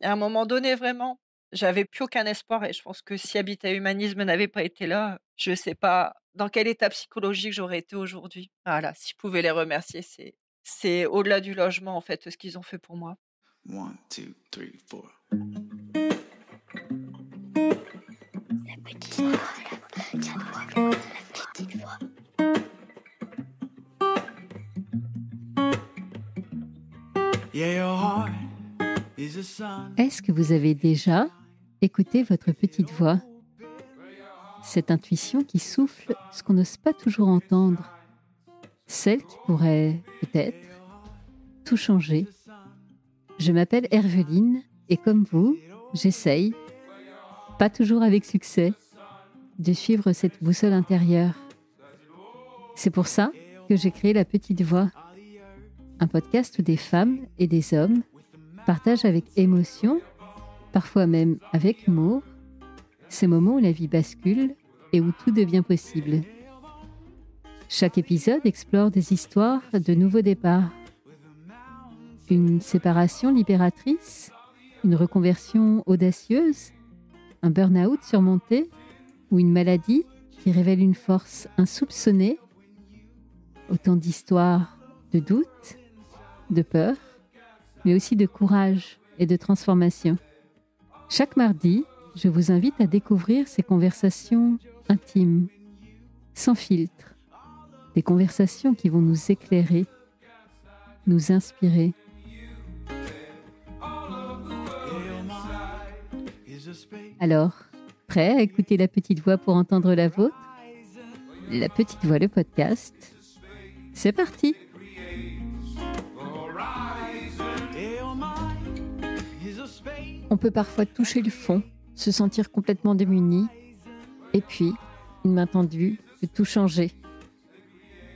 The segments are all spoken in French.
Et à un moment donné, vraiment, j'avais plus aucun espoir et je pense que si Habitat Humanisme n'avait pas été là, je sais pas dans quel état psychologique j'aurais été aujourd'hui. Voilà, si je pouvais les remercier, c'est au-delà du logement, en fait, ce qu'ils ont fait pour moi. One, two, three, four. Yeah, your heart is a sun. Est-ce que vous avez déjà écouté votre petite voix? Cette intuition qui souffle ce qu'on n'ose pas toujours entendre, celle qui pourrait peut-être tout changer. Je m'appelle Herveline et comme vous, j'essaye, pas toujours avec succès, de suivre cette boussole intérieure. C'est pour ça que j'ai créé La Petite Voix, un podcast où des femmes et des hommes partagent avec émotion, parfois même avec humour, ces moments où la vie bascule et où tout devient possible. Chaque épisode explore des histoires de nouveaux départs. Une séparation libératrice, une reconversion audacieuse, un burn-out surmonté ou une maladie qui révèle une force insoupçonnée. Autant d'histoires de doute, de peur, mais aussi de courage et de transformation. Chaque mardi, je vous invite à découvrir ces conversations intimes, sans filtre, des conversations qui vont nous éclairer, nous inspirer. Alors, prêt à écouter La Petite Voix pour entendre la vôtre? La Petite Voix, le podcast, c'est parti! On peut parfois toucher le fond, se sentir complètement démuni, et puis, une main tendue peut tout changer.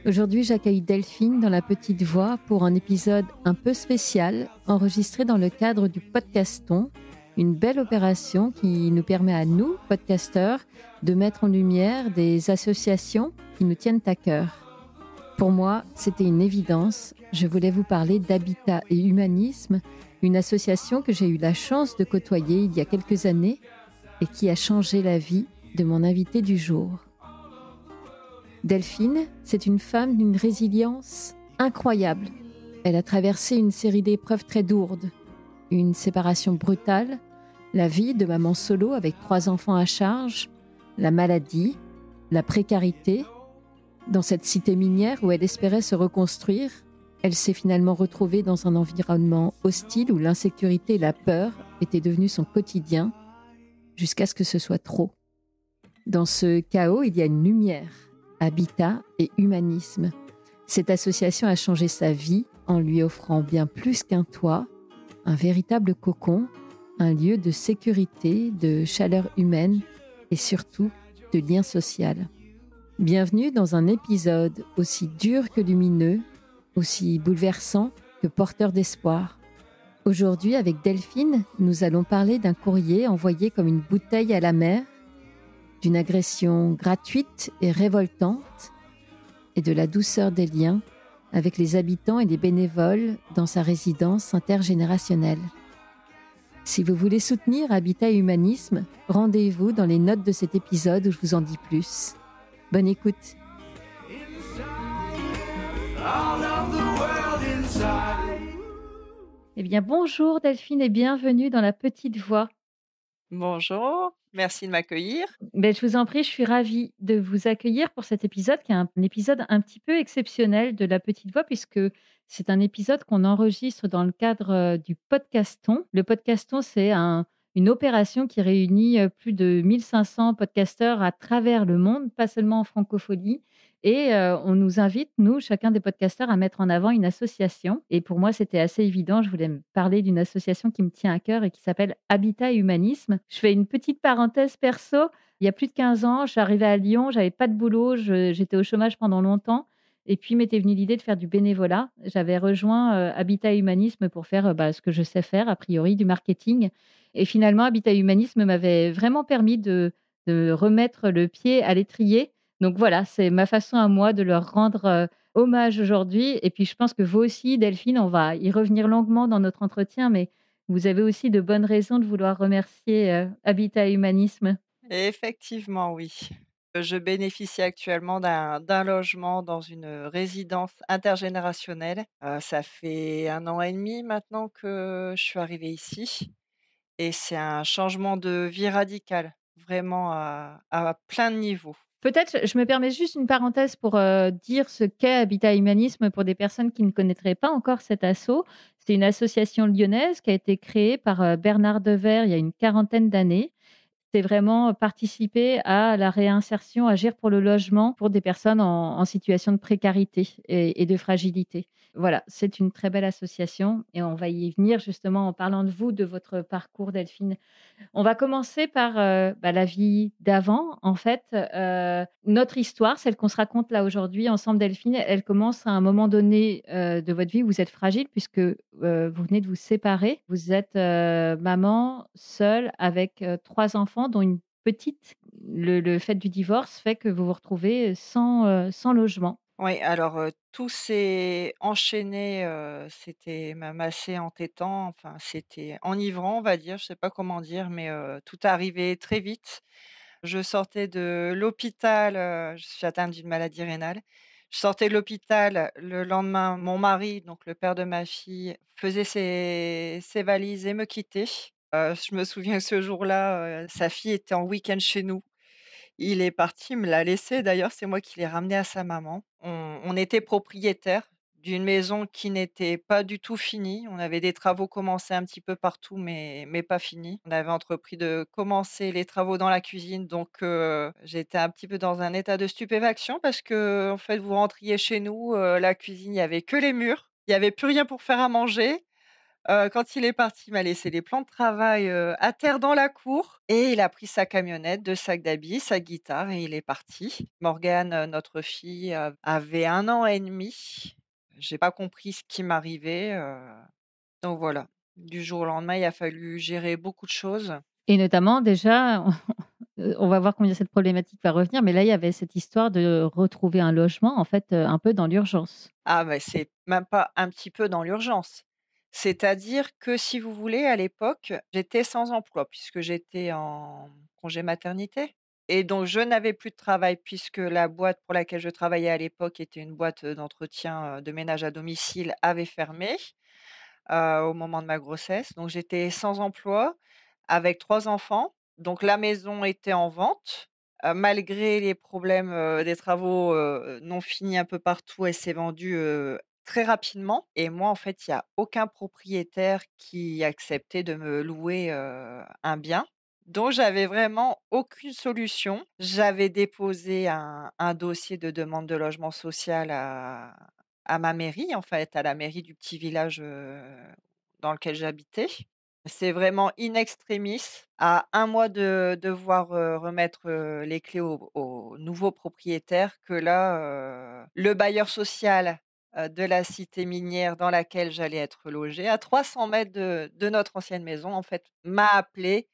Aujourd'hui, j'accueille Delphine dans La Petite Voix pour un épisode un peu spécial, enregistré dans le cadre du Podcaston, une belle opération qui nous permet à nous, podcasteurs, de mettre en lumière des associations qui nous tiennent à cœur. Pour moi, c'était une évidence. Je voulais vous parler d'Habitat et Humanisme, une association que j'ai eu la chance de côtoyer il y a quelques années et qui a changé la vie de mon invité du jour. Delphine, c'est une femme d'une résilience incroyable. Elle a traversé une série d'épreuves très lourdes, une séparation brutale, la vie de maman solo avec 3 enfants à charge, la maladie, la précarité. Dans cette cité minière où elle espérait se reconstruire, elle s'est finalement retrouvée dans un environnement hostile où l'insécurité et la peur étaient devenues son quotidien, jusqu'à ce que ce soit trop. Dans ce chaos, il y a une lumière, Habitat et Humanisme. Cette association a changé sa vie en lui offrant bien plus qu'un toit, un véritable cocon, un lieu de sécurité, de chaleur humaine et surtout de lien social. Bienvenue dans un épisode aussi dur que lumineux, aussi bouleversant que porteur d'espoir. Aujourd'hui, avec Delphine, nous allons parler d'un courrier envoyé comme une bouteille à la mer, d'une agression gratuite et révoltante, et de la douceur des liens avec les habitants et les bénévoles dans sa résidence intergénérationnelle. Si vous voulez soutenir Habitat et Humanisme, rendez-vous dans les notes de cet épisode où je vous en dis plus. Bonne écoute. Eh bien, bonjour Delphine et bienvenue dans La Petite Voix. Bonjour, merci de m'accueillir. Je vous en prie, je suis ravie de vous accueillir pour cet épisode qui est un épisode un petit peu exceptionnel de La Petite Voix puisque c'est un épisode qu'on enregistre dans le cadre du Podcaston. Le Podcaston, c'est une opération qui réunit plus de 1500 podcasteurs à travers le monde, pas seulement en francophonie. Et on nous invite, nous, chacun des podcasteurs, à mettre en avant une association. Et pour moi, c'était assez évident. Je voulais me parler d'une association qui me tient à cœur et qui s'appelle Habitat et Humanisme. Je fais une petite parenthèse perso. Il y a plus de 15 ans, j'arrivais à Lyon, j'avais pas de boulot, j'étais au chômage pendant longtemps. Et puis m'était venue l'idée de faire du bénévolat. J'avais rejoint Habitat et Humanisme pour faire ce que je sais faire, a priori, du marketing. Et finalement, Habitat et Humanisme m'avait vraiment permis de remettre le pied à l'étrier. Donc voilà, c'est ma façon à moi de leur rendre hommage aujourd'hui. Et puis je pense que vous aussi, Delphine, on va y revenir longuement dans notre entretien, mais Vous avez aussi de bonnes raisons de vouloir remercier, Habitat Humanisme. Effectivement, oui. Je bénéficie actuellement d'un logement dans une, résidence intergénérationnelle. Ça fait 1 an et demi maintenant que je suis arrivée ici et c'est un changement de vie radical, vraiment à plein de niveaux. Peut-être, je me permets juste une parenthèse pour, dire ce qu'est Habitat Humanisme pour des personnes qui ne connaîtraient pas encore cet asso. C'est une association lyonnaise qui a été créée par, Bernard Devers il y a une quarantaine d'années. C'est vraiment participer à la réinsertion, agir pour le logement pour des personnes en situation de précarité et de fragilité. Voilà, c'est une très belle association et on va y venir justement en parlant de vous, de votre parcours Delphine. On va commencer par, la vie d'avant. En fait, notre histoire, celle qu'on se raconte là aujourd'hui ensemble Delphine, elle commence à un moment donné, de votre vie où vous êtes fragile puisque, vous venez de vous séparer. Vous êtes, maman seule avec, 3 enfants dont une petite. Le fait du divorce fait que vous vous retrouvez sans logement. Oui, alors, tout s'est enchaîné, c'était même assez entêtant, enfin, c'était enivrant, on va dire, je sais pas comment dire, mais, tout est arrivé très vite. Je sortais de l'hôpital, je suis atteinte d'une maladie rénale. Je sortais de l'hôpital, le lendemain, mon mari, donc le père de ma fille, faisait ses valises et me quittait. Je me souviens que ce jour-là, sa fille était en week-end chez nous. Il est parti, il me l'a laissé d'ailleurs, c'est moi qui l'ai ramené à sa maman. On était propriétaires d'une maison qui n'était pas du tout finie. On avait des travaux commencés un petit peu partout, mais pas finis. On avait entrepris de commencer les travaux dans la cuisine, donc j'étais un petit peu dans un état de stupéfaction parce que en fait, vous rentriez chez nous, la cuisine, il y avait que les murs, il y avait plus rien pour faire à manger. Quand il est parti, il m'a laissé les plans de travail, à terre dans la cour et il a pris sa camionnette, 2 sacs d'habits, sa guitare et il est parti. Morgane, notre fille, avait 1 an et demi. J'ai pas compris ce qui m'arrivait, donc voilà. Du jour au lendemain, il a fallu gérer beaucoup de choses. Et notamment déjà, on va voir combien cette problématique va revenir, mais là, il y avait cette histoire de retrouver un logement, en fait, un peu dans l'urgence. Ah mais c'est même pas un petit peu dans l'urgence. C'est-à-dire que si vous voulez, à l'époque, j'étais sans emploi puisque j'étais en congé maternité et donc je n'avais plus de travail puisque la boîte pour laquelle je travaillais à l'époque était une boîte, d'entretien, de ménage à domicile, avait fermé, au moment de ma grossesse. Donc j'étais sans emploi avec 3 enfants. Donc la maison était en vente, malgré les problèmes, des travaux, non finis un peu partout, elle s'est vendue, très rapidement et moi, en fait, il y a aucun propriétaire qui acceptait de me louer, un bien. Donc j'avais vraiment aucune solution. J'avais déposé un dossier de demande de logement social à ma mairie, en fait, à la mairie du petit village, dans lequel j'habitais. C'est vraiment in extremis, à 1 mois de devoir, remettre, les clés au nouveau propriétaire que là, le bailleur social, de la cité minière dans laquelle j'allais être logée, à 300 mètres de notre ancienne maison, en fait, m'a appelé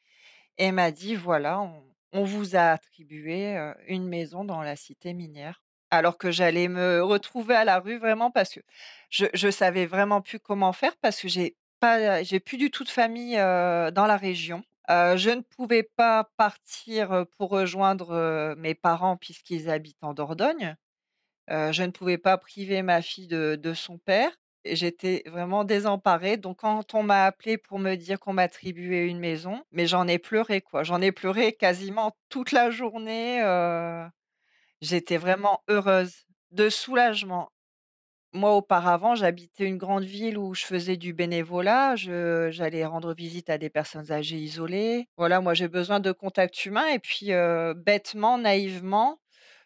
et m'a dit: «Voilà, on vous a attribué, une maison dans la cité minière». Alors que j'allais me retrouver à la rue vraiment parce que je savais vraiment plus comment faire parce que j'ai plus du tout de famille, dans la région. Je ne pouvais pas partir, pour rejoindre, mes parents puisqu'ils habitent en Dordogne. Je ne pouvais pas priver ma fille de son père et j'étais vraiment désemparée. Donc quand on m'a appelée pour me dire qu'on m'attribuait une maison, mais j'en ai pleuré, quoi. J'en ai pleuré quasiment toute la journée, j'étais vraiment heureuse, de soulagement. Moi, auparavant, j'habitais une grande ville où je faisais du bénévolat, j'allais rendre visite à des personnes âgées isolées. Voilà, moi, j'ai besoin de contact humain et puis, bêtement, naïvement,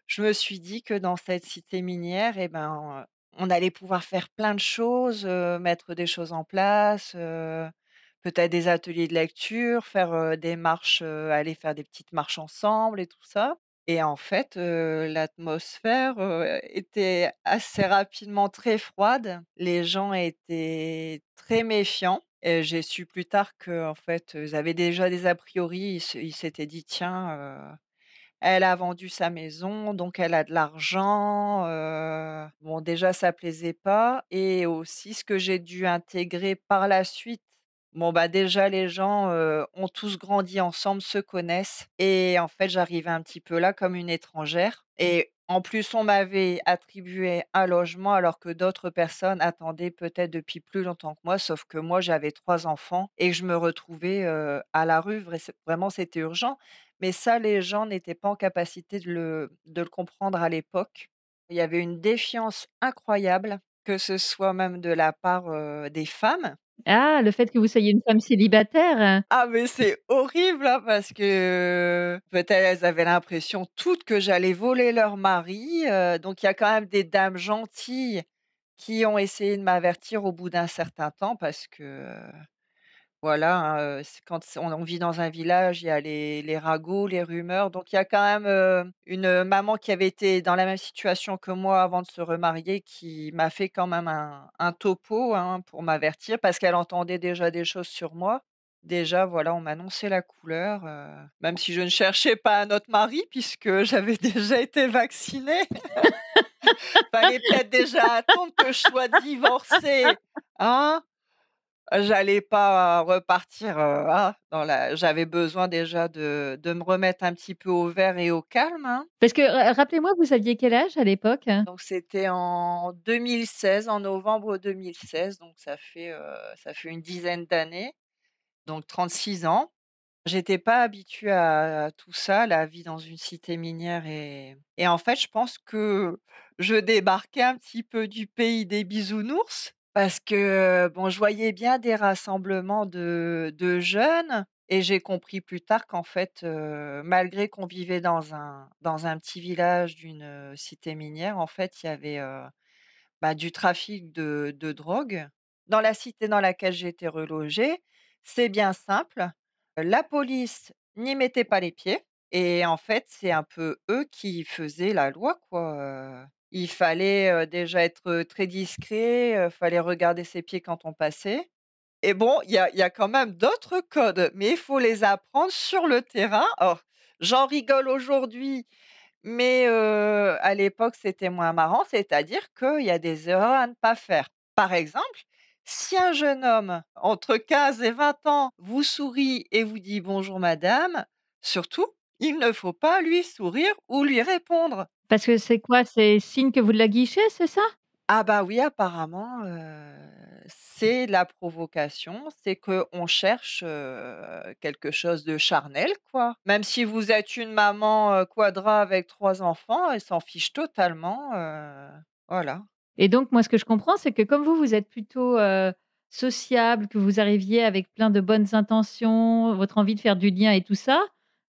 je me suis dit que dans cette cité minière et ben, on allait pouvoir faire plein de choses, mettre des choses en place, peut-être des ateliers de lecture, faire, des marches, aller faire des petites marches ensemble et tout ça. Et en fait, l'atmosphère, était assez rapidement très froide. Les gens étaient très méfiants et j'ai su plus tard qu'en fait, ils avaient déjà des a priori. Ils s'étaient dit: «Tiens, elle a vendu sa maison, donc elle a de l'argent», bon déjà ça plaisait pas et aussi ce que j'ai dû intégrer par la suite Bon, bah, déjà les gens, ont tous grandi ensemble, se connaissent et en fait, j'arrivais un petit peu là comme une étrangère et en plus, on m'avait attribué un logement alors que d'autres personnes attendaient peut-être depuis plus longtemps que moi, sauf que moi, j'avais 3 enfants et je me retrouvais, à la rue, vraiment, c'était urgent. Mais ça, les gens n'étaient pas en capacité de le comprendre à l'époque. Il y avait une défiance incroyable, que ce soit même de la part, des femmes. Ah, le fait que vous soyez une femme célibataire? Ah mais c'est horrible, hein, parce que peut-être elles avaient l'impression toutes que j'allais voler leur mari, donc il y a quand même des dames gentilles qui ont essayé de m'avertir au bout d'un certain temps parce que, voilà, hein, c'est quand on vit dans un village, il y a les ragots, les rumeurs, donc il y a quand même, une maman qui avait été dans la même situation que moi avant de se remarier qui m'a fait quand même un topo, hein, pour m'avertir parce qu'elle entendait déjà des choses sur moi. Déjà, voilà, on m'annonçait la couleur, même si je ne cherchais pas un autre mari puisque j'avais déjà été vaccinée. Fallait peut-être déjà attendre que je sois divorcée, hein? J'allais pas repartir, hein, j'avais besoin déjà de me remettre un petit peu au vert et au calme, hein. Parce que rappelez-moi, vous aviez quel âge à l'époque? Donc c'était en 2016, en novembre 2016, donc ça fait une dizaine d'années, donc 36 ans. J'étais pas habituée à tout ça, la vie dans une cité minière et en fait, je pense que je débarquais un petit peu du pays des bisounours parce que, bon, je voyais bien des rassemblements de jeunes et j'ai compris plus tard qu'en fait, malgré qu'on vivait dans un petit village d'une, cité minière, en fait, il y avait, bah, du trafic de drogue. Dans la cité dans laquelle j'étais relogée, c'est bien simple, la police n'y mettait pas les pieds et en fait, c'est un peu eux qui faisaient la loi, quoi, Il fallait, déjà être, très discret, fallait regarder ses pieds quand on passait et bon, il y a quand même d'autres codes, mais il faut les apprendre sur le terrain. Alors, j'en rigole aujourd'hui mais à l'époque, c'était moins marrant, c'est-à-dire qu'il y a des erreurs à ne pas faire. Par exemple, si un jeune homme entre 15 et 20 ans vous sourit et vous dit: «Bonjour madame», surtout, il ne faut pas lui sourire ou lui répondre. Parce que c'est quoi? C'est signe que vous l'aguichez, c'est ça? Ah bah oui, apparemment, c'est la provocation, c'est qu'on cherche, quelque chose de charnel, quoi. Même si vous êtes une maman, quadra avec 3 enfants, elle s'en fiche totalement, voilà. Et donc moi, ce que je comprends, c'est que comme vous êtes plutôt, sociable, que vous arriviez avec plein de bonnes intentions, votre envie de faire du lien et tout ça,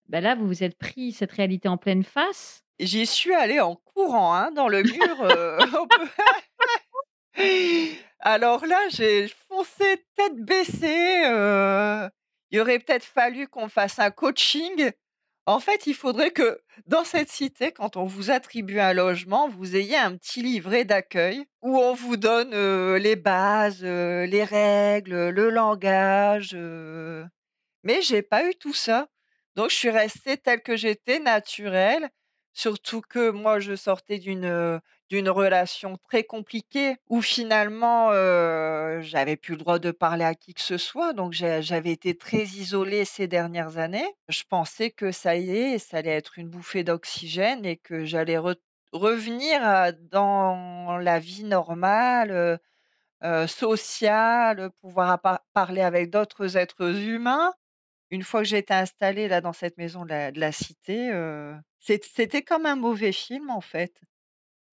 bah, là, vous vous êtes pris cette réalité en pleine face. J'y suis allée en courant, hein, dans le mur, on peut alors là, j'ai foncé tête baissée, il aurait peut-être fallu qu'on fasse un coaching. En fait, il faudrait que dans cette cité, quand on vous attribue un logement, vous ayez un petit livret d'accueil où on vous donne, les bases, les règles, le langage, mais j'ai pas eu tout ça. Donc je suis restée telle que j'étais, naturelle, surtout que moi je sortais d'une relation très compliquée où finalement, j'avais plus le droit de parler à qui que ce soit, donc j'avais été très isolée ces dernières années. Je pensais que ça y est, ça allait être une bouffée d'oxygène et que j'allais revenir dans la vie normale, sociale, pouvoir parler avec d'autres êtres humains. Une fois que j'étais installée là dans cette maison de la cité, c'était comme un mauvais film en fait.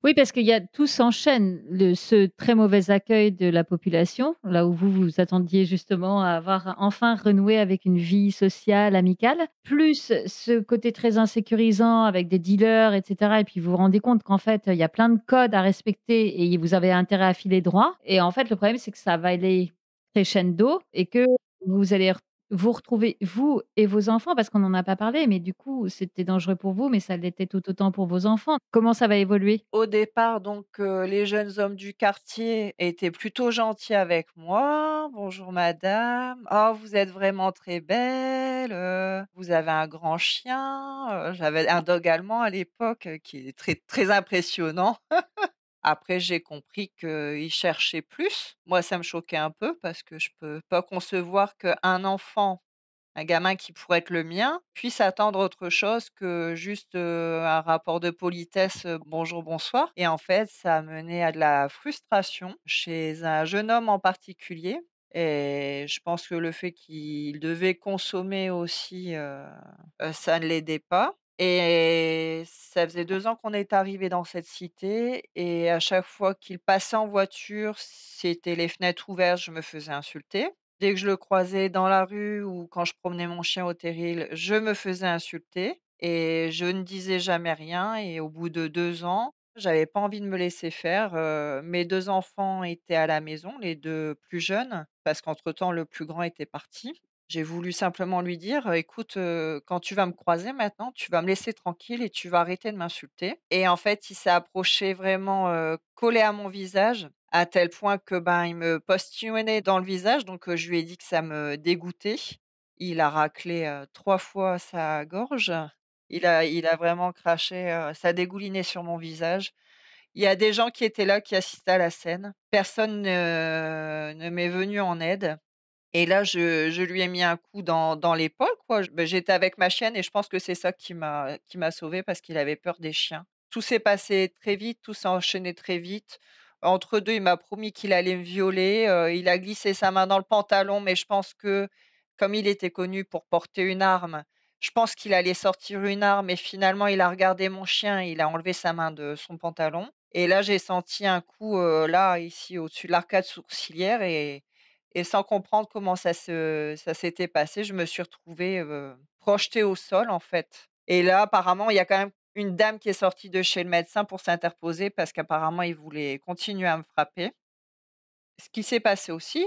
Oui, parce qu'il y a tout s'enchaîne, ce très mauvais accueil de la population, là où vous vous attendiez justement à avoir enfin renoué avec une vie sociale, amicale, plus ce côté très insécurisant avec des dealers et cetera et puis vous vous rendez compte qu'en fait, il y a plein de codes à respecter et vous avez intérêt à filer droit et en fait, le problème, c'est que ça va aller crescendo et que vous allez vous retrouver, vous et vos enfants, parce qu'on n'en a pas parlé, mais du coup, c'était dangereux pour vous, mais ça l'était tout autant pour vos enfants. Comment ça va évoluer? Au départ donc, les jeunes hommes du quartier étaient plutôt gentils avec moi. «Bonjour madame, oh vous êtes vraiment très belle, vous avez un grand chien», j'avais un dog allemand à l'époque, qui est très très impressionnant. Après, j'ai compris qu'il cherchait plus. Moi, ça me choquait un peu parce que je peux pas concevoir qu'un enfant, un gamin qui pourrait être le mien, puisse attendre autre chose que juste, un rapport de politesse, «Bonjour, bonsoir» et en fait, ça a mené à de la frustration chez un jeune homme en particulier et je pense que le fait qu'il devait consommer aussi, ça ne l'aidait pas et ça faisait 2 ans qu'on est arrivé dans cette cité et à chaque fois qu'il passait en voiture, c'était les fenêtres ouvertes, je me faisais insulter. Dès que je le croisais dans la rue ou quand je promenais mon chien au terril, je me faisais insulter et je ne disais jamais rien et au bout de 2 ans, j'avais pas envie de me laisser faire, mes 2 enfants étaient à la maison, les 2 plus jeunes, parce qu'entre-temps le plus grand était parti. J'ai voulu simplement lui dire: «Écoute, quand tu vas me croiser maintenant, tu vas me laisser tranquille et tu vas arrêter de m'insulter» et en fait, il s'est approché vraiment, collé à mon visage, à tel point que, ben, il me postillonnait dans le visage donc je lui ai dit que ça me dégoûtait. Il a raclé, 3 fois sa gorge. Il a vraiment craché, ça dégoulinait sur mon visage. Il y a des gens qui étaient là, qui assistaient à la scène. Personne ne m'est venu en aide. Et là, je lui ai mis un coup dans l'épaule, quoi. J'étais avec ma chienne et je pense que c'est ça qui m'a sauvée parce qu'il avait peur des chiens. Tout s'est passé très vite, tout s'est enchaîné très vite. Entre 2, il m'a promis qu'il allait me violer, il a glissé sa main dans le pantalon, mais je pense que, comme il était connu pour porter une arme, je pense qu'il allait sortir une arme et finalement, il a regardé mon chien, il a enlevé sa main de son pantalon et là, j'ai senti un coup, là, ici, au-dessus de l'arcade sourcilière et sans comprendre comment ça s'était passé, je me suis retrouvée, projetée au sol, en fait et là, apparemment, il y a quand même une dame qui est sortie de chez le médecin pour s'interposer parce qu'apparemment, il voulait continuer à me frapper. Ce qui s'est passé aussi,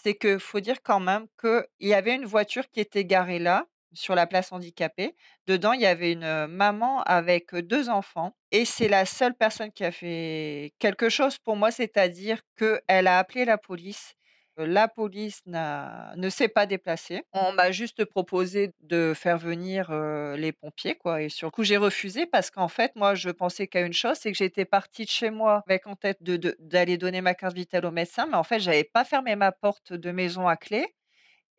c'est que faut dire quand même qu'il y avait une voiture qui était garée là, sur la place handicapée. Dedans, il y avait une, maman avec, 2 enfants et c'est la seule personne qui a fait quelque chose pour moi, c'est-à-dire qu'elle a appelé la police. La police ne s'est pas déplacée. On m'a juste proposé de faire venir, les pompiers, quoi et sur le coup, j'ai refusé parce qu'en fait, moi, je pensais qu'à une chose, c'est que j'étais partie de chez moi avec en tête d'aller donner ma carte vitale au médecin, mais en fait, j'avais pas fermé ma porte de maison à clé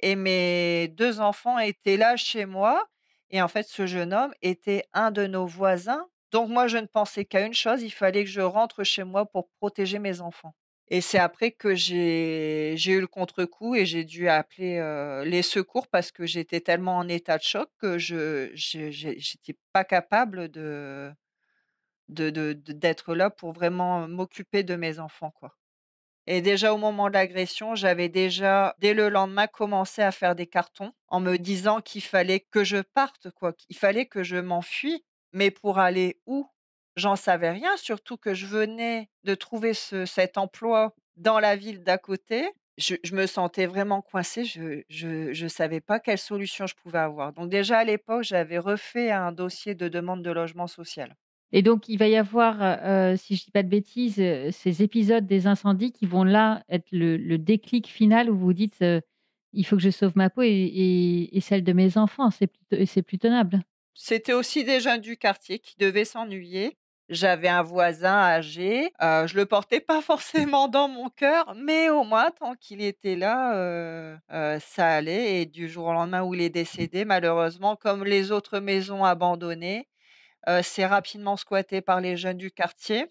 et mes 2 enfants étaient là chez moi et en fait, ce jeune homme était un de nos voisins. Donc moi, je ne pensais qu'à une chose, il fallait que je rentre chez moi pour protéger mes enfants. Et c'est après que j'ai eu le contre-coup et j'ai dû appeler, les secours parce que j'étais tellement en état de choc que j'étais pas capable d'être là pour vraiment m'occuper de mes enfants, quoi. Et déjà au moment de l'agression, j'avais déjà, dès le lendemain, commencé à faire des cartons en me disant qu'il fallait que je parte, quoi, qu'il fallait que je m'enfuis. Mais pour aller où? J'en savais rien, surtout que je venais de trouver cet emploi dans la ville d'à côté. Je me sentais vraiment coincée, je savais pas quelle solution je pouvais avoir. Donc déjà à l'époque, j'avais refait un dossier de demande de logement social. Et donc il va y avoir, si je dis pas de bêtises, ces épisodes des incendies qui vont là être le déclic final où vous dites, «Il faut que je sauve ma peau et celle de mes enfants». C'est plus tenable. C'était aussi des jeunes du quartier qui devaient s'ennuyer. J'avais un voisin âgé, je le portais pas forcément dans mon cœur, mais au moins tant qu'il était là, ça allait et du jour au lendemain où il est décédé, malheureusement, comme les autres maisons abandonnées, c'est rapidement squatté par les jeunes du quartier.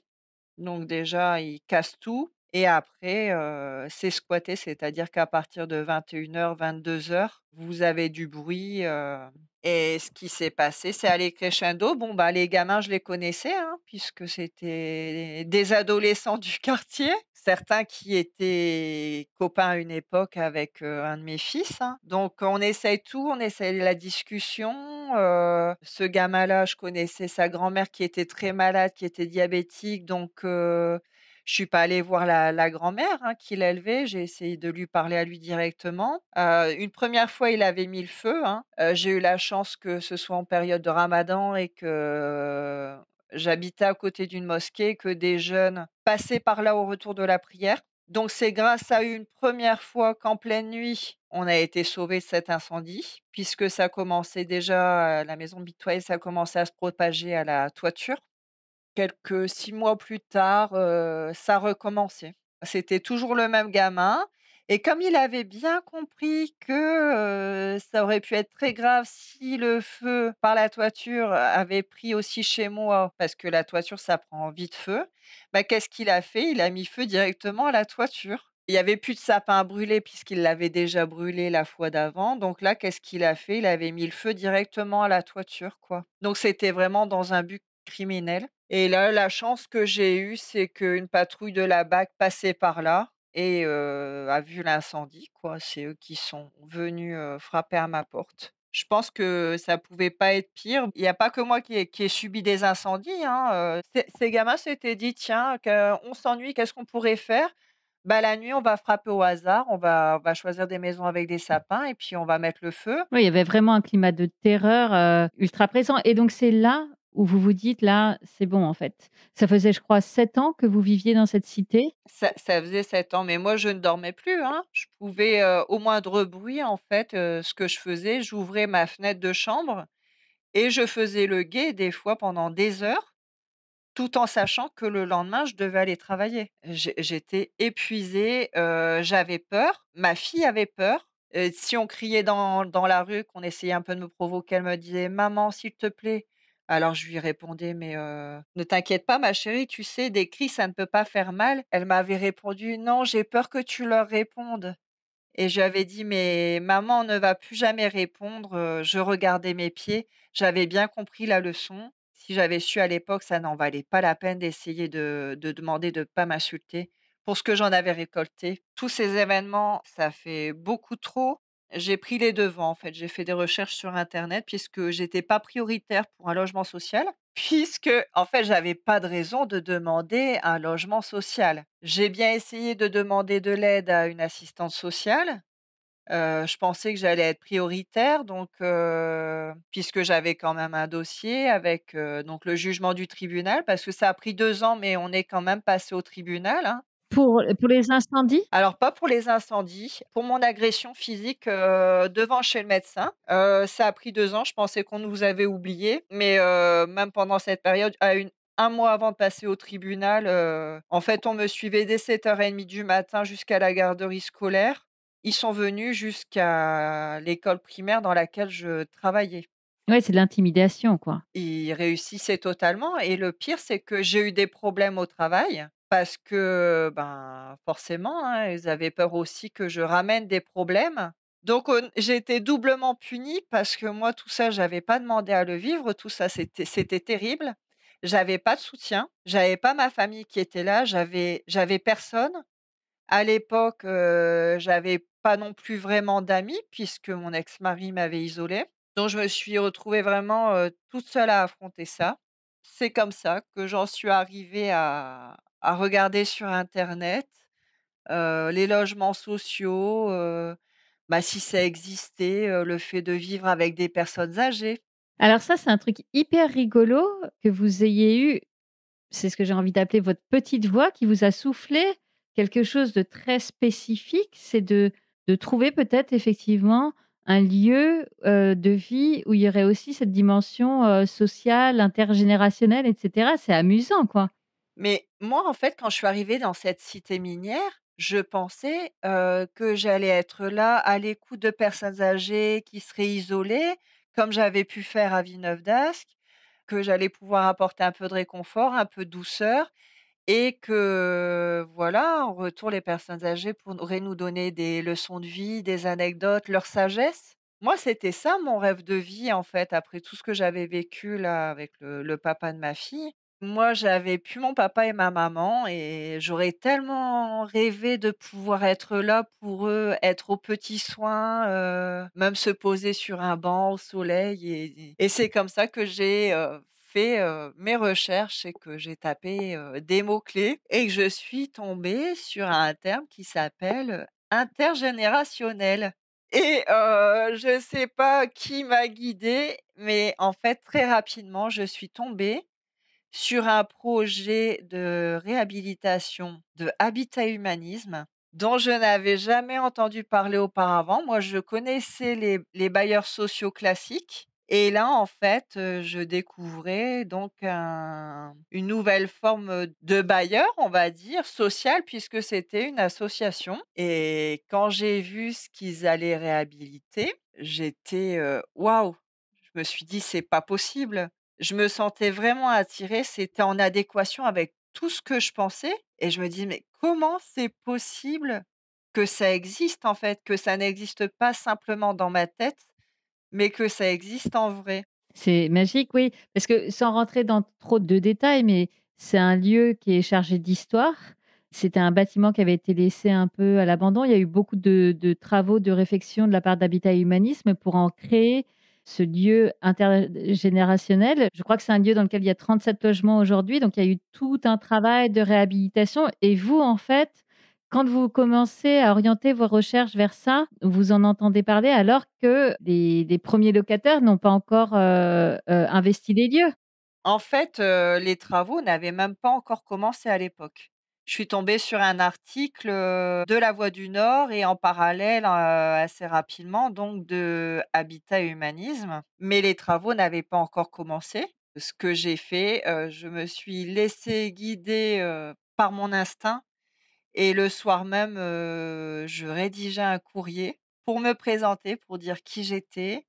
Donc déjà, ils cassent tout et après, c'est squatté, c'est-à-dire qu'à partir de 21:00-22:00, vous avez du bruit, et ce qui s'est passé, c'est allé crescendo. Bon, bah, les gamins, je les connaissais, hein, puisque c'était des adolescents du quartier. Certains qui étaient copains à une époque avec, un de mes fils, hein. Donc on essaye tout, on essaye la discussion, ce gamin-là, je connaissais sa grand-mère qui était très malade, qui était diabétique, donc je suis pas allée voir la grand-mère, hein, qui l'élevait. J'ai essayé de lui parler à lui directement. Une première fois, il avait mis le feu, hein. J'ai eu la chance que ce soit en période de ramadan et que j'habitais à côté d'une mosquée, que des jeunes passaient par là au retour de la prière. Donc c'est grâce à une première fois qu'en pleine nuit, on a été sauvés de cet incendie, puisque ça commençait déjà, la maison mitoyenne, ça commençait à se propager à la toiture. quelques 6 mois plus tard, ça recommençait. C'était toujours le même gamin et comme il avait bien compris que, ça aurait pu être très grave si le feu par la toiture avait pris aussi chez moi, parce que la toiture ça prend vite feu, bah, qu'est-ce qu'il a fait? Il a mis feu directement à la toiture. Il y avait plus de sapin à brûler puisqu'il l'avait déjà brûlé la fois d'avant, donc là, qu'est-ce qu'il a fait? Il avait mis le feu directement à la toiture, quoi. Donc c'était vraiment dans un but criminel et là, la chance que j'ai eue, c'est qu'une patrouille de la BAC passait par là et a vu l'incendie, quoi. C'est eux qui sont venus, frapper à ma porte. Je pense que ça pouvait pas être pire. Il y a pas que moi qui ai subi des incendies, hein, ces gamins s'étaient dit: «Tiens, que on s'ennuie, qu'est-ce qu'on pourrait faire? Bah, la nuit, on va frapper au hasard, on va choisir des maisons avec des sapins et puis on va mettre le feu». Oui, il y avait vraiment un climat de terreur, ultra présent et donc c'est là où vous vous dites: «Là, c'est bon, en fait». Ça faisait, je crois, 7 ans que vous viviez dans cette cité? Ça faisait 7 ans, mais moi je ne dormais plus, hein. Je pouvais, au moindre bruit en fait, ce que je faisais, j'ouvrais ma fenêtre de chambre et je faisais le guet des fois pendant des heures, tout en sachant que le lendemain je devais aller travailler. J'étais épuisée, j'avais peur, ma fille avait peur, si on criait dans la rue, qu'on essayait un peu de me provoquer, elle me disait: «Maman, s'il te plaît». Alors je lui répondais: «Mais, ne t'inquiète pas ma chérie, tu sais des cris ça ne peut pas faire mal». Elle m'avait répondu: «Non, j'ai peur que tu leur répondes». Et je lui avais dit: «Mais maman ne va plus jamais répondre», je regardais mes pieds. J'avais bien compris la leçon. Si j'avais su à l'époque, ça n'en valait pas la peine d'essayer de demander de pas m'insulter pour ce que j'en avais récolté. Tous ces événements, ça fait beaucoup trop. J'ai pris les devants, en fait. J'ai fait des recherches sur internet puisque j'étais pas prioritaire pour un logement social. Puisque, en fait, j'avais pas de raison de demander un logement social. J'ai bien essayé de demander de l'aide à une assistante sociale, je pensais que j'allais être prioritaire donc puisque j'avais quand même un dossier avec, donc le jugement du tribunal parce que ça a pris 2 ans mais on est quand même passé au tribunal, hein. Pour les incendies? Alors pas pour les incendies, pour mon agression physique, devant chez le médecin. Ça a pris 2 ans, je pensais qu'on nous avait oubliés, mais même pendant cette période, à une 1 mois avant de passer au tribunal, en fait, on me suivait dès 7:30 du matin jusqu'à la garderie scolaire. Ils sont venus jusqu'à l'école primaire dans laquelle je travaillais. Ouais, c'est de l'intimidation, quoi. Ils réussissaient totalement et le pire, c'est que j'ai eu des problèmes au travail parce que, ben, forcément, hein, ils avaient peur aussi que je ramène des problèmes. Donc j'ai été doublement punie parce que moi, tout ça, j'avais pas demandé à le vivre, tout ça, c'était terrible. J'avais pas de soutien, j'avais pas ma famille qui était là, j'avais personne. À l'époque, j'avais pas non plus vraiment d'amis puisque mon ex-mari m'avait isolée. Donc je me suis retrouvée vraiment, toute seule à affronter ça. C'est comme ça que j'en suis arrivée à regarder sur internet, les logements sociaux, bah, si ça existait, le fait de vivre avec des personnes âgées. Alors ça, c'est un truc hyper rigolo que vous ayez eu, c'est ce que j'ai envie d'appeler votre petite voix qui vous a soufflé quelque chose de très spécifique, c'est de trouver peut-être effectivement un lieu, de vie où il y aurait aussi cette dimension, sociale, intergénérationnelle et cetera. C'est amusant, quoi. Mais moi, en fait, quand je suis arrivée dans cette cité minière, je pensais, que j'allais être là, à l'écoute de personnes âgées qui seraient isolées, comme j'avais pu faire à Villeneuve-d'Ascq, que j'allais pouvoir apporter un peu de réconfort, un peu de douceur et que, voilà, en retour, les personnes âgées pourraient nous donner des leçons de vie, des anecdotes, leur sagesse. Moi, c'était ça mon rêve de vie, en fait, après tout ce que j'avais vécu là avec le papa de ma fille. Moi, j'avais plus mon papa et ma maman et j'aurais tellement rêvé de pouvoir être là pour eux, être aux petits soins, même se poser sur un banc au soleil et c'est comme ça que j'ai, fait, mes recherches et que j'ai tapé, des mots-clés et que je suis tombée sur un terme qui s'appelle, intergénérationnel et je sais pas qui m'a guidée, mais en fait, très rapidement, je suis tombée sur un projet de réhabilitation de Habitat Humanisme, dont je n'avais jamais entendu parler auparavant. Moi, je connaissais les bailleurs sociaux classiques et là, en fait, je découvrais donc une nouvelle forme, de bailleur, on va dire, social, puisque c'était une association, et quand j'ai vu ce qu'ils allaient réhabiliter, j'étais, waouh! Je me suis dit: «C'est pas possible». Je me sentais vraiment attirée, c'était en adéquation avec tout ce que je pensais, et je me dis: «Mais comment c'est possible que ça existe, en fait, que ça n'existe pas simplement dans ma tête, mais que ça existe en vrai». C'est magique, oui, parce que sans rentrer dans trop de détails, mais c'est un lieu qui est chargé d'histoire. C'était un bâtiment qui avait été laissé un peu à l'abandon. Il y a eu beaucoup de travaux, de réflexion de la part d'Habitat et Humanisme pour en créer ce lieu intergénérationnel. Je crois que c'est un lieu dans lequel il y a 37 logements aujourd'hui, donc il y a eu tout un travail de réhabilitation et vous, en fait, quand vous commencez à orienter vos recherches vers ça, vous en entendez parler alors que les premiers locataires n'ont pas encore, investi les lieux. En fait, les travaux n'avaient même pas encore commencé à l'époque. Je suis tombée sur un article, de La Voix du Nord, et en parallèle, assez rapidement, donc, de Habitat et Humanisme, mais les travaux n'avaient pas encore commencé. Ce que j'ai fait, je me suis laissée guider, par mon instinct, et le soir même, je rédigeais un courrier pour me présenter, pour dire qui j'étais.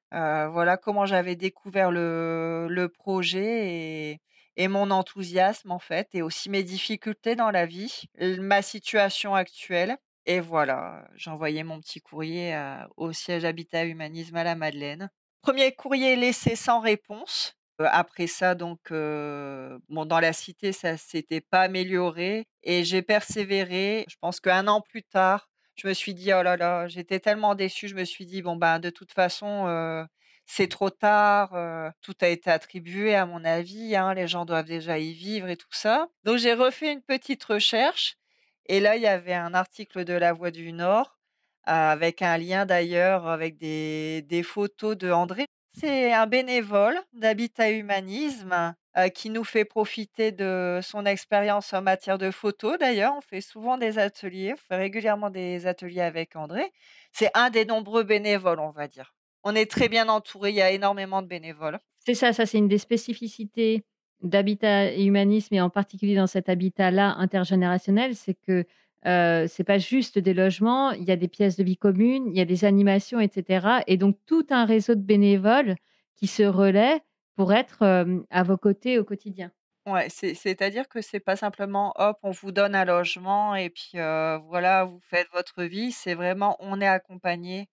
Voilà comment j'avais découvert le projet, et mon enthousiasme, en fait, et aussi mes difficultés dans la vie, ma situation actuelle, et voilà, j'ai envoyé mon petit courrier au siège Habitat Humanisme à la Madeleine. Premier courrier laissé sans réponse. Après ça, donc, bon, dans la cité, ça s'était pas amélioré, et j'ai persévéré. Je pense qu'1 an plus tard, je me suis dit: «Oh là là», j'étais tellement déçue, je me suis dit: «Bon, ben, de toute façon, c'est trop tard, tout a été attribué à mon avis, hein, les gens doivent déjà y vivre et tout ça». Donc j'ai refait une petite recherche, et là, il y avait un article de La Voix du Nord, avec un lien d'ailleurs avec des photos de André. C'est un bénévole d'Habitat Humanisme, qui nous fait profiter de son expérience en matière de photo d'ailleurs. On fait souvent des ateliers, on fait régulièrement des ateliers avec André. C'est un des nombreux bénévoles, on va dire. On est très bien entouré, il y a énormément de bénévoles. C'est ça, ça c'est une des spécificités d'Habitat et Humanisme et en particulier dans cet habitat-là intergénérationnel, c'est que, c'est pas juste des logements, il y a des pièces de vie communes, il y a des animations et cetera et donc tout un réseau de bénévoles qui se relaient pour être, à vos côtés au quotidien. Ouais, c'est-à-dire que c'est pas simplement: «Hop, on vous donne un logement et puis, voilà, vous faites votre vie». C'est vraiment, on est accompagné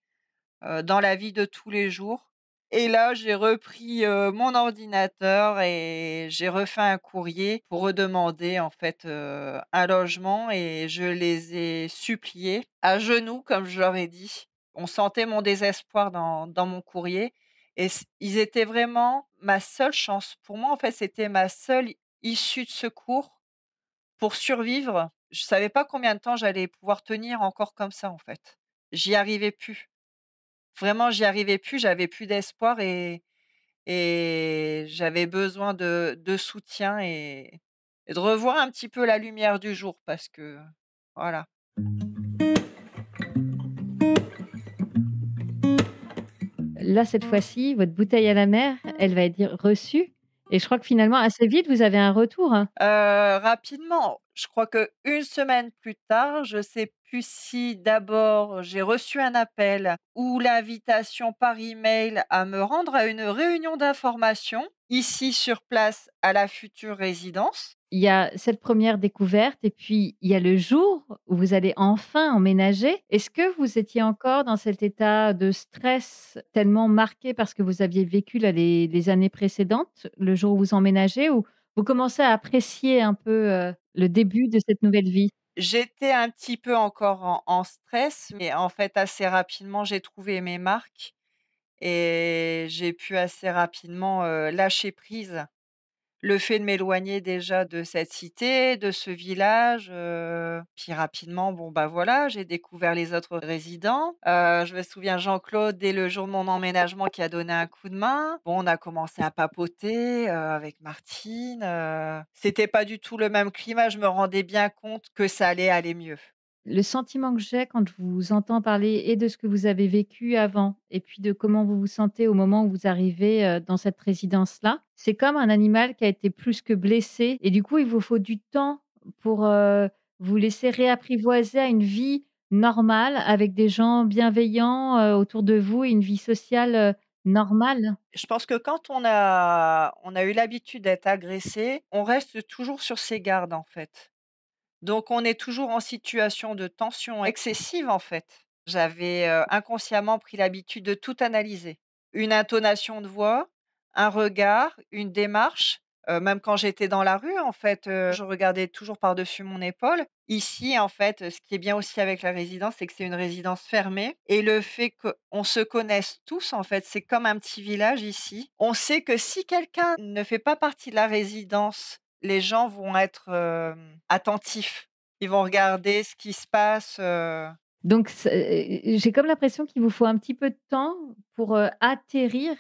dans la vie de tous les jours, et là, j'ai repris, mon ordinateur, et j'ai refait un courrier pour redemander, en fait, un logement, et je les ai suppliés à genoux, comme je leur ai dit. On sentait mon désespoir dans mon courrier, et ils étaient vraiment ma seule chance. Pour moi, en fait, c'était ma seule issue de secours pour survivre. Je savais pas combien de temps j'allais pouvoir tenir encore comme ça, en fait. J'y arrivais plus. Vraiment, j'y arrivais plus, j'avais plus d'espoir, et j'avais besoin de soutien, et de revoir un petit peu la lumière du jour, parce que voilà. Là, cette fois-ci, votre bouteille à la mer, elle va être reçue et je crois que finalement assez vite vous avez un retour, hein? Rapidement, je crois qu'une semaine plus tard, je sais plus si d'abord j'ai reçu un appel ou l'invitation par email à me rendre à une réunion d'information, ici sur place à la future résidence. Il y a cette première découverte et puis il y a le jour où vous allez enfin emménager. Est-ce que vous étiez encore dans cet état de stress tellement marqué parce que vous aviez vécu là les années précédentes, le jour où vous emménagez, ou vous commencez à apprécier un peu, le début de cette nouvelle vie? J'étais un petit peu encore en stress, mais en fait, assez rapidement, j'ai trouvé mes marques, et j'ai pu assez rapidement, lâcher prise. Le fait de m'éloigner déjà de cette cité, de ce village, puis rapidement, bon, bah, voilà, j'ai découvert les autres résidents. Je me souviens Jean-Claude, dès le jour de mon emménagement, qui a donné un coup de main. Bon, on a commencé à papoter, avec Martine, c'était pas du tout le même climat. Je me rendais bien compte que ça allait aller mieux. Le sentiment que j'ai quand je vous entends parler et de ce que vous avez vécu avant et puis de comment vous vous sentez au moment où vous arrivez, dans cette résidence-là, c'est comme un animal qui a été plus que blessé et du coup, il vous faut du temps pour, vous laisser réapprivoiser à une vie normale avec des gens bienveillants, autour de vous et une vie sociale, normale. Je pense que quand on a eu l'habitude d'être agressé, on reste toujours sur ses gardes, en fait. Donc on est toujours en situation de tension excessive, en fait. J'avais, inconsciemment pris l'habitude de tout analyser. Une intonation de voix, un regard, une démarche, même quand j'étais dans la rue, en fait, je regardais toujours par-dessus mon épaule. Ici, en fait, ce qui est bien aussi avec la résidence, c'est que c'est une résidence fermée et le fait qu'on se connaisse tous, en fait, c'est comme un petit village ici. On sait que si quelqu'un ne fait pas partie de la résidence, les gens vont être, attentifs. Ils vont regarder ce qui se passe, Donc j'ai comme l'impression qu'il vous faut un petit peu de temps pour, atterrir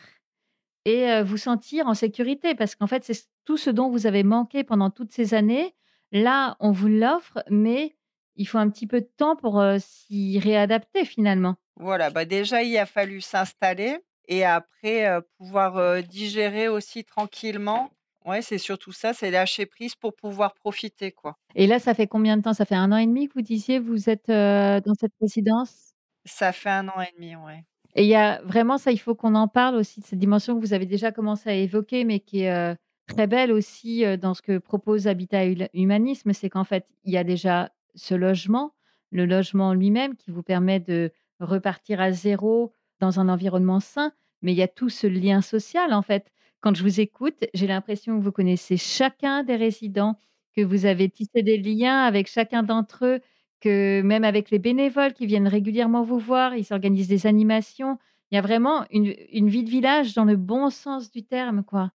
et vous sentir en sécurité parce qu'en fait, c'est tout ce dont vous avez manqué pendant toutes ces années. Là, on vous l'offre, mais il faut un petit peu de temps pour, s'y réadapter finalement. voilà, bah, déjà, il a fallu s'installer et après, pouvoir, digérer aussi tranquillement. Ouais, c'est surtout ça, c'est lâcher prise pour pouvoir profiter, quoi. Et là, ça fait combien de temps? Ça fait 1 an et demi que vous disiez vous êtes, dans cette résidence? Ça fait 1 an et demi, ouais. Et il y a vraiment ça, il faut qu'on en parle aussi de cette dimension que vous avez déjà commencé à évoquer, mais qui est, très belle aussi, dans ce que propose Habitat Humanisme. C'est qu'en fait, il y a déjà ce logement, le logement lui-même qui vous permet de repartir à zéro dans un environnement sain, mais il y a tout ce lien social, en fait. Quand je vous écoute, j'ai l'impression que vous connaissez chacun des résidents, que vous avez tissé des liens avec chacun d'entre eux, que même avec les bénévoles qui viennent régulièrement vous voir, ils s'organisent des animations. Il y a vraiment une vie de village dans le bon sens du terme, quoi.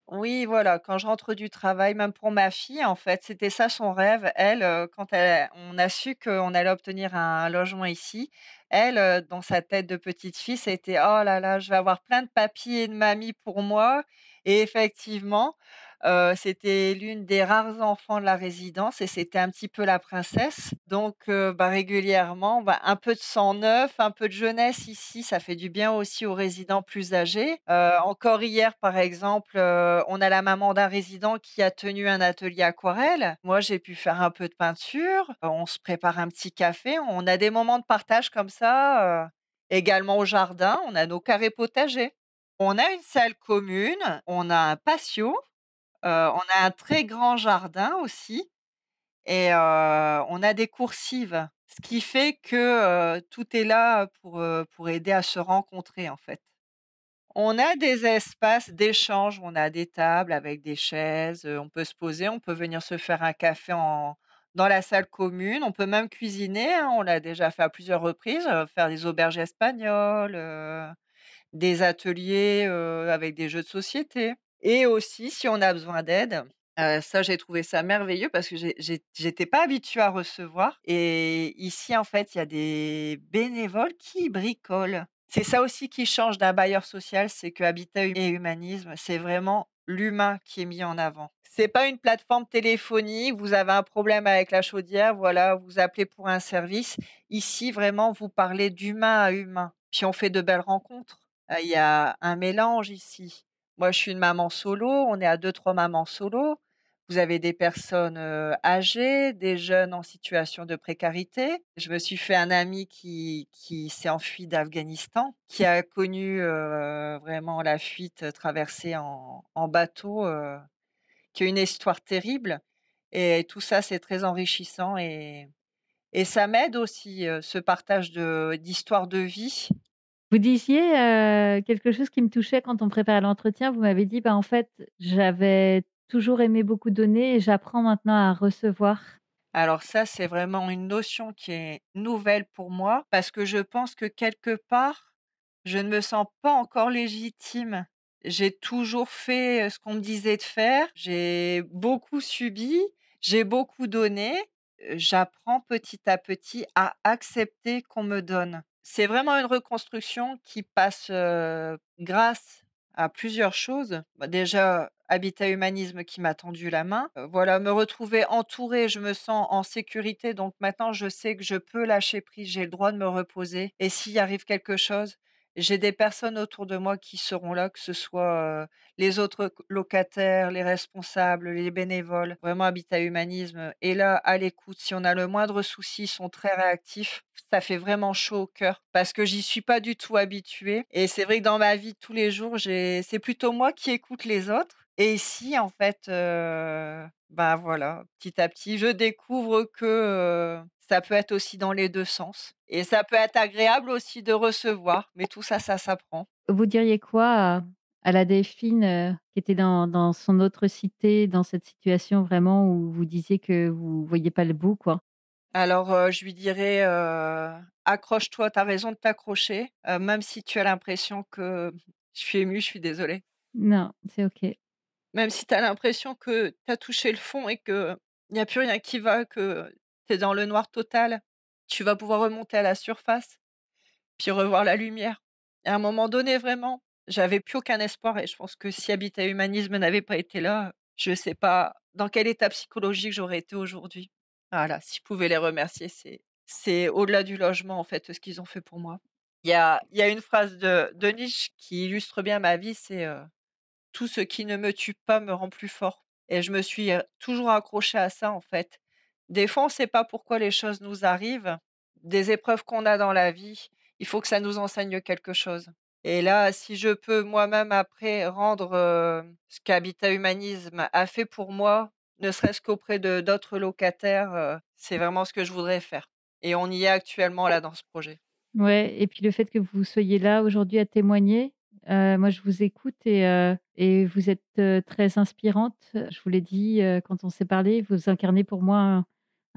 Oui, voilà, quand je rentre du travail, même pour ma fille, en fait, c'était ça son rêve. Elle, quand on a su qu'on allait obtenir un logement ici, elle, dans sa tête de petite fille, c'était: «Oh là là, je vais avoir plein de papis et de mamies pour moi» et effectivement, c'était l'une des rares enfants de la résidence et c'était un petit peu la princesse. Donc bah, régulièrement, bah, un peu de sang neuf, un peu de jeunesse ici, ça fait du bien aussi aux résidents plus âgés. Encore hier, par exemple, on a la maman d'un résident qui a tenu un atelier aquarelle. Moi, j'ai pu faire un peu de peinture, on se prépare un petit café, on a des moments de partage comme ça, également au jardin, on a nos carrés potagers. On a une salle commune, on a un patio, on a un très grand jardin aussi et on a des coursives. Ce qui fait que, tout est là pour aider à se rencontrer, en fait. On a des espaces d'échange, on a des tables avec des chaises, on peut se poser, on peut venir se faire un café dans la salle commune, on peut même cuisiner, hein, on l'a déjà fait à plusieurs reprises, faire des auberges espagnoles, des ateliers, avec des jeux de société et aussi si on a besoin d'aide, ça j'ai trouvé ça merveilleux parce que j'étais pas habituée à recevoir et ici en fait, il y a des bénévoles qui bricolent. C'est ça aussi qui change d'un bailleur social, c'est que Habitat et Humanisme, c'est vraiment l'humain qui est mis en avant. C'est pas une plateforme téléphonique, vous avez un problème avec la chaudière, voilà, vous appelez pour un service. Ici, vraiment, vous parlez d'humain à humain, puis on fait de belles rencontres. Il y a un mélange ici. Moi, je suis une maman solo, on est à 2-3 mamans solo. Vous avez des personnes, âgées, des jeunes en situation de précarité. Je me suis fait un ami qui s'est enfui d'Afghanistan, qui a connu, vraiment la fuite, traversée en bateau, qui a une histoire terrible et tout ça, c'est très enrichissant et ça m'aide aussi, ce partage d'histoires de vie. Vous disiez, quelque chose qui me touchait quand on préparait l'entretien. Vous m'avez dit: «Bah, en fait, j'avais toujours aimé beaucoup donner et j'apprends maintenant à recevoir». Alors ça, c'est vraiment une notion qui est nouvelle pour moi parce que je pense que quelque part, je ne me sens pas encore légitime. J'ai toujours fait, ce qu'on me disait de faire, j'ai beaucoup subi, j'ai beaucoup donné, j'apprends petit à petit à accepter qu'on me donne. C'est vraiment une reconstruction qui passe, grâce à plusieurs choses. Bah, déjà Habitat Humanisme qui m'a tendu la main. Voilà, me retrouver entourée, je me sens en sécurité, donc maintenant je sais que je peux lâcher prise, j'ai le droit de me reposer et s'il arrive quelque chose, j'ai des personnes autour de moi qui seront là, que ce soit, les autres locataires, les responsables, les bénévoles. Vraiment Habitat Humanisme est là, à l'écoute. Si on a le moindre souci, ils sont très réactifs. Ça fait vraiment chaud au cœur parce que j'y suis pas du tout habituée et c'est vrai que dans ma vie de tous les jours, c'est plutôt moi qui écoute les autres et ici, en fait, bah, voilà, petit à petit, je découvre que, ça peut être aussi dans les 2 sens et ça peut être agréable aussi de recevoir, mais tout ça, ça s'apprend. Vous diriez quoi à la Delphine, qui était dans son autre cité, dans cette situation vraiment où vous disiez que vous voyiez pas le bout, quoi? Alors, je lui dirais, «Accroche-toi, tu as raison de t'accrocher, même si tu as l'impression que» je suis émue, je suis désolée. Non, c'est OK. Même si tu as l'impression que tu as touché le fond et qu'il y a plus rien qui va, que tu es dans le noir total, tu vas pouvoir remonter à la surface, puis revoir la lumière. Et à un moment donné, vraiment, j'avais plus aucun espoir et je pense que si Habitat Humanisme n'avait pas été là, je sais pas dans quel état psychologique j'aurais été aujourd'hui. Voilà, si je pouvais les remercier, c'est au-delà du logement, en fait, ce qu'ils ont fait pour moi. Il y a une phrase de Nietzsche qui illustre bien ma vie, c'est, «Tout ce qui ne me tue pas me rend plus fort» et je me suis, toujours accrochée à ça, en fait. Des fois, on ne sait pas pourquoi les choses nous arrivent, des épreuves qu'on a dans la vie, il faut que ça nous enseigne quelque chose et là, si je peux moi-même après rendre, ce qu'Habitat Humanisme a fait pour moi, ne serait-ce qu'auprès de d'autres locataires, c'est vraiment ce que je voudrais faire et on y est actuellement là dans ce projet. Ouais et puis le fait que vous soyez là aujourd'hui à témoigner, moi je vous écoute et vous êtes, très inspirante. Je vous l'ai dit, quand on s'est parlé, vous incarnez pour moi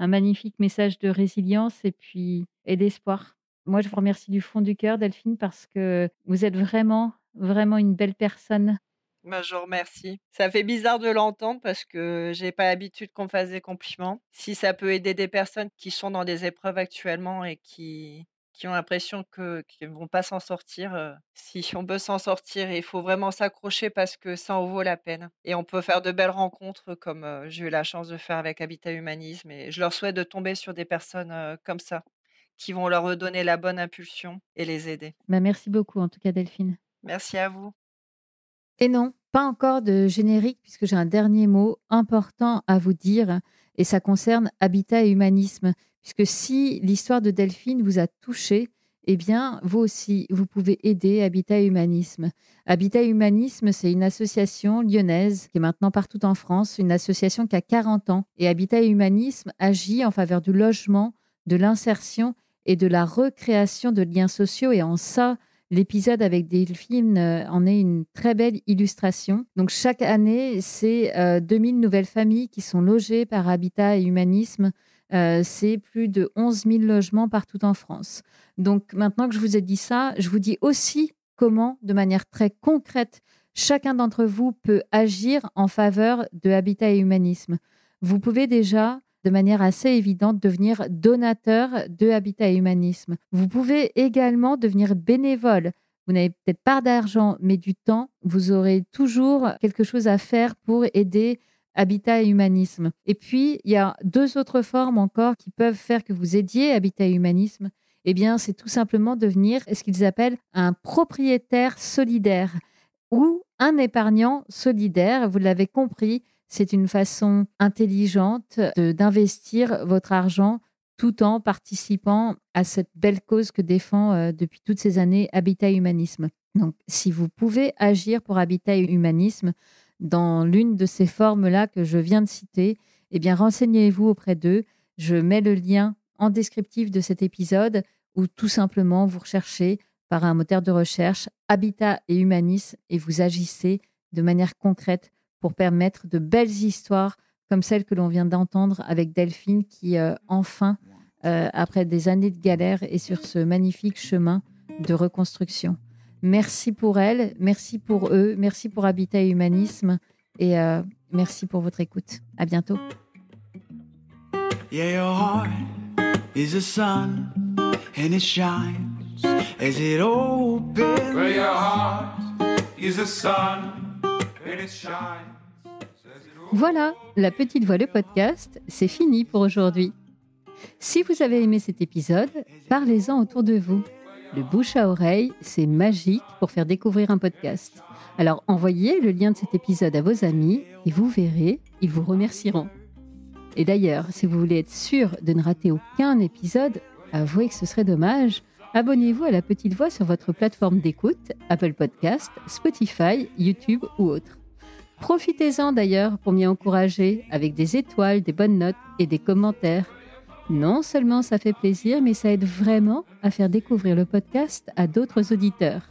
un magnifique message de résilience et puis et d'espoir. Moi je vous remercie du fond du cœur Delphine parce que vous êtes vraiment, vraiment une belle personne. Bah, je vous remercie. Ça fait bizarre de l'entendre parce que j'ai pas l'habitude qu'on me fasse des compliments. Si ça peut aider des personnes qui sont dans des épreuves actuellement et qui ont l'impression qu'ils vont pas s'en sortir, si on peut s'en sortir, il faut vraiment s'accrocher parce que ça en vaut la peine et on peut faire de belles rencontres comme, j'ai eu la chance de faire avec Habitat Humanisme et je leur souhaite de tomber sur des personnes, comme ça, qui vont leur redonner la bonne impulsion et les aider. Bah, merci beaucoup en tout cas Delphine. Merci à vous. Et non, pas encore de générique puisque j'ai un dernier mot important à vous dire et ça concerne habitat et humanisme. Puisque si l'histoire de Delphine vous a touché, eh bien, vous aussi, vous pouvez aider Habitat et Humanisme. Habitat et Humanisme, c'est une association lyonnaise qui est maintenant partout en France, une association qui a 40 ans. Et Habitat et Humanisme agit en faveur du logement, de l'insertion et de la recréation de liens sociaux. Et en ça, l'épisode avec Delphine en est une très belle illustration. Donc chaque année, c'est 2000 nouvelles familles qui sont logées par Habitat et Humanisme. C'est plus de 11 000 logements partout en France. Donc maintenant que je vous ai dit ça, je vous dis aussi comment, de manière très concrète, chacun d'entre vous peut agir en faveur de Habitat et Humanisme. Vous pouvez déjà de manière assez évidente devenir donateur de Habitat et Humanisme. Vous pouvez également devenir bénévole. Vous n'avez peut-être pas d'argent, mais du temps. Vous aurez toujours quelque chose à faire pour aider Habitat et Humanisme. Et puis, il y a deux autres formes encore qui peuvent faire que vous aidiez Habitat et Humanisme. Eh bien, c'est tout simplement devenir ce qu'ils appellent un propriétaire solidaire ou un épargnant solidaire. Vous l'avez compris, c'est une façon intelligente d'investir votre argent tout en participant à cette belle cause que défend depuis toutes ces années Habitat Humanisme. Donc, si vous pouvez agir pour Habitat Humanisme dans l'une de ces formes-là que je viens de citer, eh bien, renseignez-vous auprès d'eux. Je mets le lien en descriptif de cet épisode ou tout simplement vous recherchez par un moteur de recherche Habitat et Humanisme et vous agissez de manière concrète pour permettre de belles histoires comme celle que l'on vient d'entendre avec Delphine qui, enfin, après des années de galère, est sur ce magnifique chemin de reconstruction. Merci pour elle, merci pour eux, merci pour Habitat et Humanisme et merci pour votre écoute. À bientôt. Yeah, your heart is a sun and it shines as it opens. Well, your heart is a sun and it shines Voilà, La Petite Voix, le podcast, c'est fini pour aujourd'hui. Si vous avez aimé cet épisode, parlez-en autour de vous. Le bouche à oreille, c'est magique pour faire découvrir un podcast. Alors envoyez le lien de cet épisode à vos amis et vous verrez, ils vous remercieront. Et d'ailleurs, si vous voulez être sûr de ne rater aucun épisode, avouez que ce serait dommage, abonnez-vous à La Petite Voix sur votre plateforme d'écoute, Apple Podcast, Spotify, YouTube ou autre. Profitez-en d'ailleurs pour m'y encourager avec des étoiles, des bonnes notes et des commentaires. Non seulement ça fait plaisir, mais ça aide vraiment à faire découvrir le podcast à d'autres auditeurs.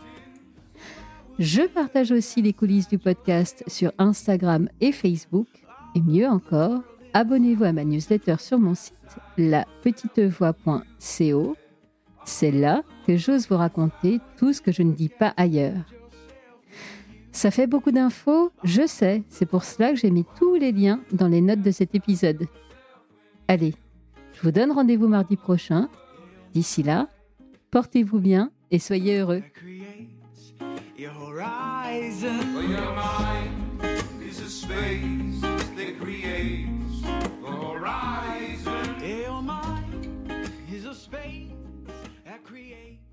Je partage aussi les coulisses du podcast sur Instagram et Facebook. Et mieux encore, abonnez-vous à ma newsletter sur mon site lapetitevoix.co. C'est là que j'ose vous raconter tout ce que je ne dis pas ailleurs. Ça fait beaucoup d'infos, je sais, c'est pour cela que j'ai mis tous les liens dans les notes de cet épisode. Allez, je vous donne rendez-vous mardi prochain. D'ici là, portez-vous bien et soyez heureux. Your horizon. For your mind is a space that creates the horizon. Your mind is a space that creates.